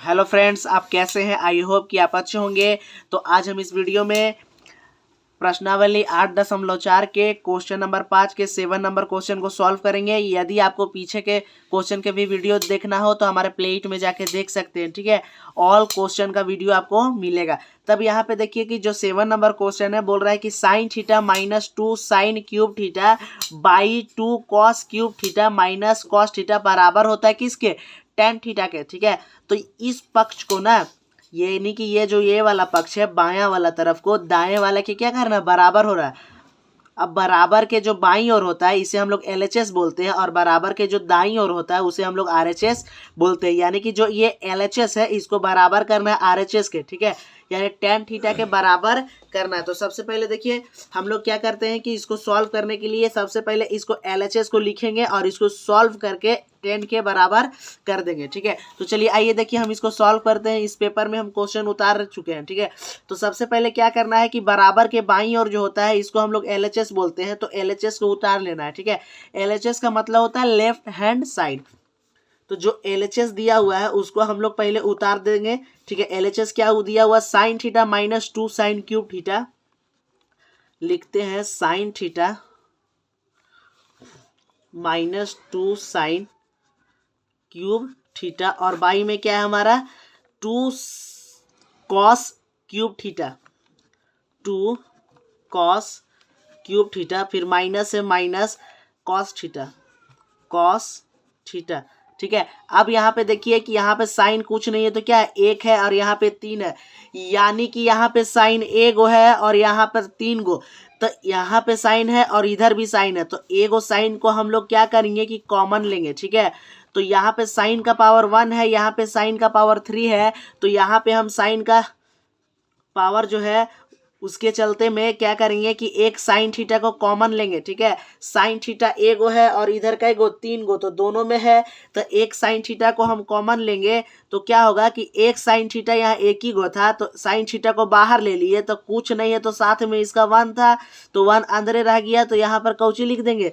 Hello friends, आप कैसे हैं? आई होप कि आप अच्छे होंगे। तो आज हम इस वीडियो में प्रश्नावली 8.4 के क्वेश्चन नंबर 5 के 7 नंबर क्वेश्चन को सॉल्व करेंगे। यदि आपको पीछे के क्वेश्चन के भी वीडियो देखना हो तो हमारे प्लेलिस्ट में जाके देख सकते हैं, ठीक है। ऑल क्वेश्चन का वीडियो आपको मिलेगा। तब यहाँ पे देखिए कि जो 7 नंबर क्वेश्चन है बोल रहा है कि sine theta minus 2 sine cube theta by 2 cos cube theta minus cos theta बराबर होता है किसके? टेन थीटा के, ठीक है। तो इस पक्ष को ना, ये नहीं कि ये जो ये वाला पक्ष है बायां वाला तरफ को दाएं वाला के क्या करना, बराबर हो रहा है। अब बराबर के जो बाईं ओर होता है इसे हम लोग LHS बोलते हैं और बराबर के जो दाईं ओर होता है उसे हम लोग RHS बोलते हैं। यानी कि जो ये LHS है इसको बराबर करना है RHS के, ठीक है। यानी टेन थीटा के बराबर करना है। तो सबसे पहले देखिए हम लोग क्या करते हैं कि इसको सॉल्व करने के लिए सबसे पहले इसको LHS को लिखेंगे और इसको सॉल्व करके टेन के बराबर कर देंगे, ठीक है। तो चलिए आइए देखिए हम इसको सॉल्व करते हैं। इस पेपर में हम क्वेश्चन उतार चुके हैं, ठीक है। तो सबसे पहले क्या करना है कि बराबर के बाईं ओर जो होता है इसको हम लोग LHS बोलते हैं, तो LHS को उतार लेना है, ठीक है। LHS का मतलब होता है लेफ्ट हैंड साइड। तो जो LHS दिया हुआ है उसको हम लोग पहले उतार देंगे, ठीक है। LHS क्या दिया हुआ, sine theta minus 2 sine cube theta. लिखते हैं sine theta minus 2 sine cube theta और बाई में क्या है हमारा 2 cos cube theta, 2 cos cube theta, फिर माइनस है minus cos theta, cos theta, ठीक है। अब यहाँ पे देखिए कि यहाँ पे साइन कुछ नहीं है तो क्या है, 1 है और यहाँ पे 3 है। यानी कि यहाँ पे साइन 1 गो है और यहाँ पर 3 गो। तो यहाँ पे साइन है और इधर भी साइन है, तो एगो साइन को हम लोग क्या करेंगे कि कॉमन लेंगे, ठीक है। तो यहाँ पे साइन का पावर 1 है, यहाँ पे साइन का पावर 3 है। तो यहाँ पे हम साइन का पावर जो है उसके चलते में क्या करेंगे कि एक साइन थीटा को कॉमन लेंगे, ठीक है। साइन थीटा एगो है और इधर का एगो 3 गो, तो दोनों में है। तो एक साइन थीटा को हम कॉमन लेंगे तो क्या होगा कि एक साइन थीटा यहाँ एक ही गो था, तो साइन थीटा को बाहर ले लिए तो कुछ नहीं है, तो साथ में इसका 1 था तो 1 अंदर रह गया, तो यहाँ पर कौची लिख देंगे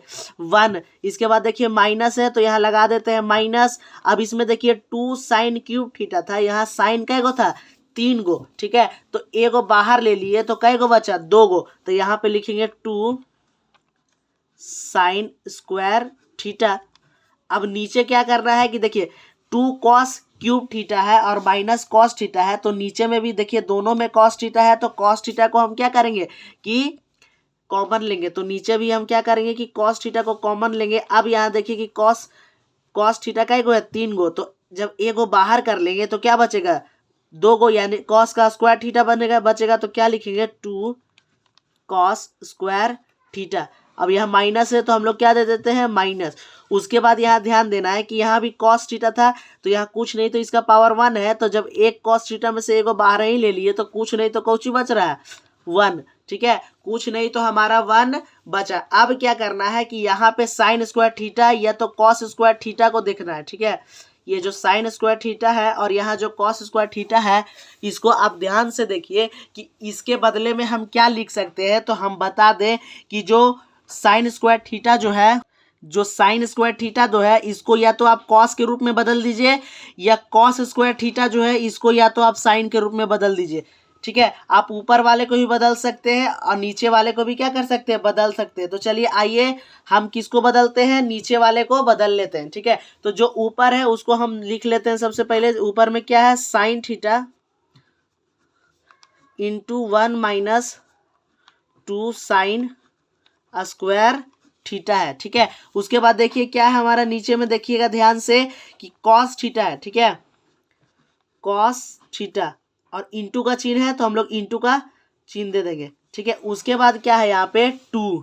1। इसके बाद देखिए माइनस है तो यहाँ लगा देते हैं माइनस। अब इसमें देखिए 2 साइन क्यूब थीटा था, यहाँ साइन का एगो था 3 गो, ठीक है। तो एगो बाहर ले लिए तो कै गो बचा 2 गो, तो यहाँ पे लिखेंगे 2 साइन स्क्वायर थीटा। अब नीचे क्या करना है कि देखिए 2 कॉस क्यूब थीटा है और माइनस कॉस थीटा है, तो नीचे में भी देखिए दोनों में कॉस थीटा है, तो कॉस थीटा को हम क्या करेंगे कि कॉमन लेंगे। तो नीचे भी हम क्या करेंगे कि कॉस थीटा को कॉमन लेंगे। अब यहाँ देखिए कि कॉस थीटा का एगो है 3 गो, तो जब एगो बाहर कर लेंगे तो क्या बचेगा 2 गो, यानी कॉस का स्क्वायर थीटा बनेगा बचेगा, तो क्या लिखेंगे 2 कॉस स्क्वायर थीटा। अब यहाँ माइनस है तो हम लोग क्या दे देते हैं माइनस। उसके बाद यहाँ ध्यान देना है कि यहाँ भी कॉस थीटा था तो यहाँ कुछ नहीं तो इसका पावर 1 है, तो जब एक कॉस थीटा में से एगो बाहर ही ले लिए तो कुछ नहीं तो कौची बच रहा है 1, ठीक है। कुछ नहीं तो हमारा 1 बचा। अब क्या करना है कि यहाँ पे साइन स्क्वायर थीटा या तो कॉस स्क्वायर थीटा को देखना है, ठीक है। ये जो साइन स्क्वायर थीटा है और यहाँ जो कॉस स्क्वायर थीटा है इसको आप ध्यान से देखिए कि इसके बदले में हम क्या लिख सकते हैं। तो हम बता दें कि जो साइन स्क्वायर थीटा जो है, जो साइन स्क्वायर थीटा जो है इसको या तो आप कॉस के रूप में बदल दीजिए या कॉस स्क्वायर थीटा जो है इसको या तो आप साइन के रूप में बदल दीजिए, ठीक है। आप ऊपर वाले को भी बदल सकते हैं और नीचे वाले को भी क्या कर सकते हैं, बदल सकते हैं। तो चलिए आइए हम किसको बदलते हैं, नीचे वाले को बदल लेते हैं, ठीक है। तो जो ऊपर है उसको हम लिख लेते हैं। सबसे पहले ऊपर में क्या है sine theta into 1 minus 2 sine square theta है, ठीक है। उसके बाद देखिए क्या है हमारा नीचे में, देखिएगा ध्यान से कि कॉस थीटा है, ठीक है, कॉस थीटा और इंटू का चिन्ह है तो हम लोग इंटू का चिन्ह दे देंगे, ठीक है। उसके बाद क्या है यहाँ पे 2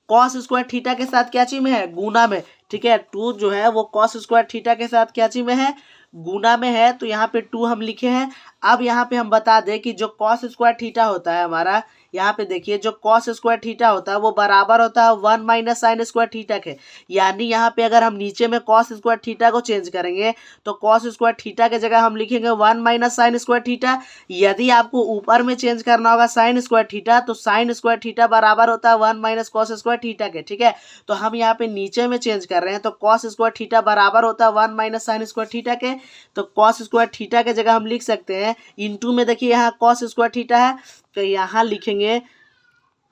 कॉस स्क्वायर थीटा के साथ क्या चीज में है, गुना में, ठीक है। 2 जो है वो कॉस स्क्वायर थीटा के साथ क्या चीज में है, गुना में है, तो यहाँ पे 2 हम लिखे हैं। अब यहाँ पे हम बता दें कि जो कॉस स्क्वायर थीटा होता है हमारा, यहाँ पे देखिए जो कॉस स्क्वायर थीटा होता है वो बराबर होता है 1 माइनस साइन स्क्वायर थीटा के। यानी यहाँ पे अगर हम नीचे में कॉस स्क्वायर थीटा को चेंज करेंगे तो कॉस स्क्वायर थीटा के जगह हम लिखेंगे 1 माइनस साइन स्क्वायर थीटा। यदि आपको ऊपर में चेंज करना होगा साइन स्क्वायर थीटा तो साइन स्क्वायर थीटा बराबर होता है 1 माइनस कॉस स्क्वायर थीटा के, ठीक है। तो हम यहाँ पे नीचे में चेंज कर रहे हैं तो कॉस स्क्वायर थीटा बराबर होता है 1 माइनस साइन स्क्वायर थीटा के। तो कॉस स्क्वायर थीटा के जगह हम लिख सकते हैं इंटू में, देखिए यहाँ कॉस स्क्वायर थीटा है तो यहाँ लिखेंगे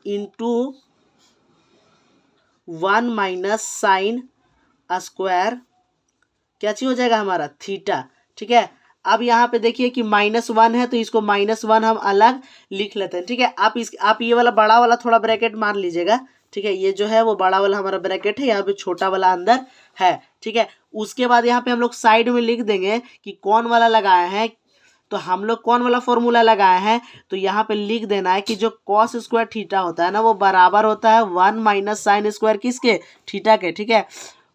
इंटू 1 माइनस साइन स्क्वायर क्या चीज हो जाएगा हमारा थीटा। ठीक है, अब यहाँ पे देखिए कि -1 है तो इसको -1 हम अलग लिख लेते हैं। ठीक है, आप ये वाला बड़ा वाला थोड़ा ब्रैकेट मान लीजिएगा। ठीक है, ये जो है वो बड़ा वाला हमारा ब्रैकेट है, यहाँ पे छोटा वाला अंदर है। ठीक है, उसके बाद यहाँ पे हम लोग साइड में लिख देंगे कि कौन वाला लगाया है, तो हम लोग कौन वाला फॉर्मूला लगाया है, तो यहाँ पे लिख देना है कि जो कॉस स्क्वायर थीटा होता है ना वो बराबर होता है 1 माइनस साइन स्क्वायर किसके, थीटा के। ठीक है,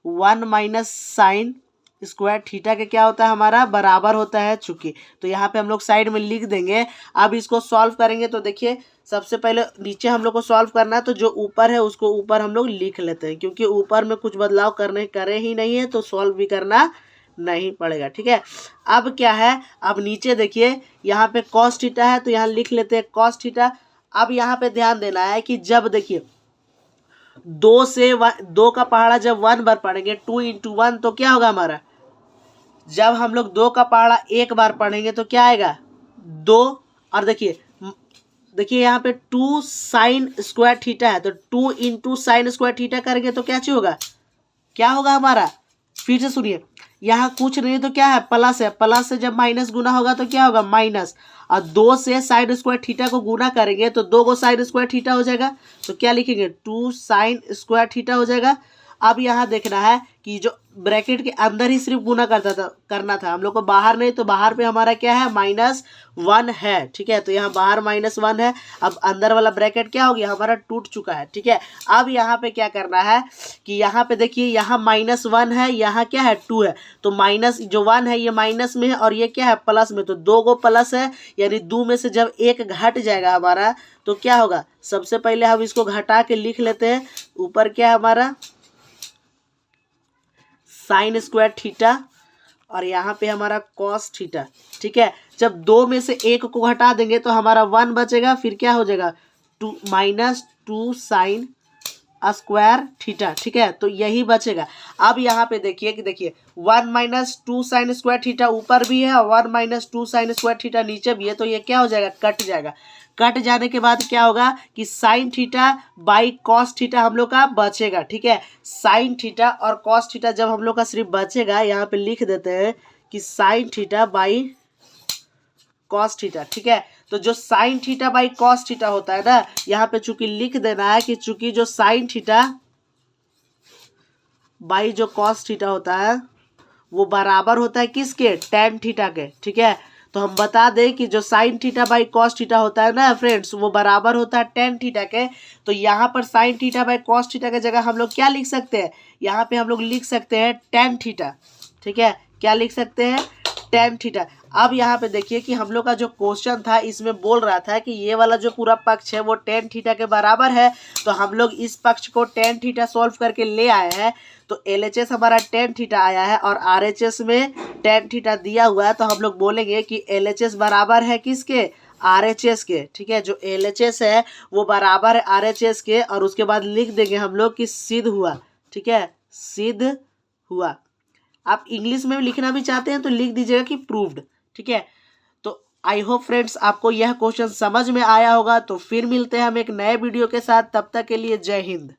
1 माइनस साइन स्क्वायर थीटा के क्या होता है हमारा बराबर होता है चूंकि, तो यहाँ पे हम लोग साइड में लिख देंगे। अब इसको सॉल्व करेंगे तो देखिए सबसे पहले नीचे हम लोग को सॉल्व करना है, तो जो ऊपर है उसको ऊपर हम लोग लिख लेते हैं, क्योंकि ऊपर में कुछ बदलाव करे ही नहीं है तो सॉल्व भी करना नहीं पड़ेगा। ठीक है, अब क्या है, अब नीचे देखिए यहाँ पे कॉस थीटा है तो यहाँ लिख लेते हैं कॉस थीटा। अब यहाँ पे ध्यान देना है कि जब देखिए 2 का पहाड़ा जब 1 बार पढ़ेंगे 2 इंटू 1 तो क्या होगा हमारा, जब हम लोग 2 का पहाड़ा 1 बार पढ़ेंगे तो क्या आएगा 2। और देखिए यहाँ पे 2 साइन स्क्वायर थीटा है तो 2 इंटू साइन स्क्वायर थीटा करेंगे तो क्या चीज होगा, क्या होगा हमारा, फिर से सुनिए, यहाँ कुछ नहीं तो क्या है प्लस है, प्लस से जब माइनस गुना होगा तो क्या होगा माइनस, और 2 से साइन स्क्वायर थीटा को गुना करेंगे तो 2 को साइन स्क्वायर थीटा हो जाएगा, तो क्या लिखेंगे 2 साइन स्क्वायर थीटा हो जाएगा। अब यहाँ देखना है कि जो ब्रैकेट के अंदर ही सिर्फ गुना करना था हम लोग को, बाहर नहीं, तो बाहर पे हमारा क्या है -1 है। ठीक है, तो यहाँ बाहर -1 है, अब अंदर वाला ब्रैकेट क्या हो गया हमारा टूट चुका है। ठीक है, अब यहाँ पे क्या करना है कि यहाँ पे देखिए यहाँ -1 है, यहाँ क्या है 2 है, तो माइनस जो 1 है ये माइनस में है और ये क्या है प्लस में, तो 2 को प्लस है, यानी 2 में से जब 1 घट जाएगा हमारा तो क्या होगा, सबसे पहले हम इसको घटा के लिख लेते हैं, ऊपर क्या है हमारा साइन स्क्वायर थीटा और यहाँ पे हमारा कॉस थीटा। ठीक है, जब 2 में से 1 को घटा देंगे तो हमारा 1 बचेगा, फिर क्या हो जाएगा -2 साइन स्क्वायर थीटा। ठीक है, तो यही बचेगा। अब यहाँ पे देखिए कि देखिए 1 - 2 साइन स्क्वायर थीटा ऊपर भी है और 1 - 2 साइन स्क्वायर थीटा नीचे भी है, तो ये क्या हो जाएगा कट जाएगा। कट जाने के बाद क्या होगा कि sine theta by cos theta हम लोग का बचेगा। ठीक है, साइन थीटा और कॉस थीटा जब हम लोग का सिर्फ बचेगा, यहाँ पे लिख देते हैं कि sine theta by cos theta. ठीक है, तो जो sine theta by cos theta होता है ना, यहाँ पे चूंकि लिख देना है कि चूंकि जो साइन थीटा बाई जो कॉस थीटा होता है वो बराबर होता है किसके, टेन थीटा के। ठीक है, तो हम बता दें कि जो sine theta by cos theta होता है ना फ्रेंड्स, वो बराबर होता है टेन थीटा के। तो यहाँ पर sine theta by cos theta के जगह हम लोग क्या लिख सकते हैं, यहाँ पे हम लोग लिख सकते हैं टेन थीटा। ठीक है, क्या लिख सकते हैं टेन थीटा। अब यहाँ पे देखिए कि हम लोग का जो क्वेश्चन था इसमें बोल रहा था कि ये वाला जो पूरा पक्ष है वो टेन थीटा के बराबर है, तो हम लोग इस पक्ष को टेन थीटा सॉल्व करके ले आए हैं। तो LHS हमारा टेन थीटा आया है और RHS में टेन थीटा दिया हुआ है, तो हम लोग बोलेंगे कि LHS बराबर है किसके, RHS के। ठीक है, जो LHS है वो बराबर है RHS के, और उसके बाद लिख देंगे हम लोग कि सिद्ध हुआ। ठीक है, सिद्ध हुआ। आप इंग्लिश में लिखना भी चाहते हैं तो लिख दीजिएगा कि प्रूव्ड। ठीक है, तो आई होप फ्रेंड्स आपको यह क्वेश्चन समझ में आया होगा। तो फिर मिलते हैं हम एक नए वीडियो के साथ, तब तक के लिए जय हिंद।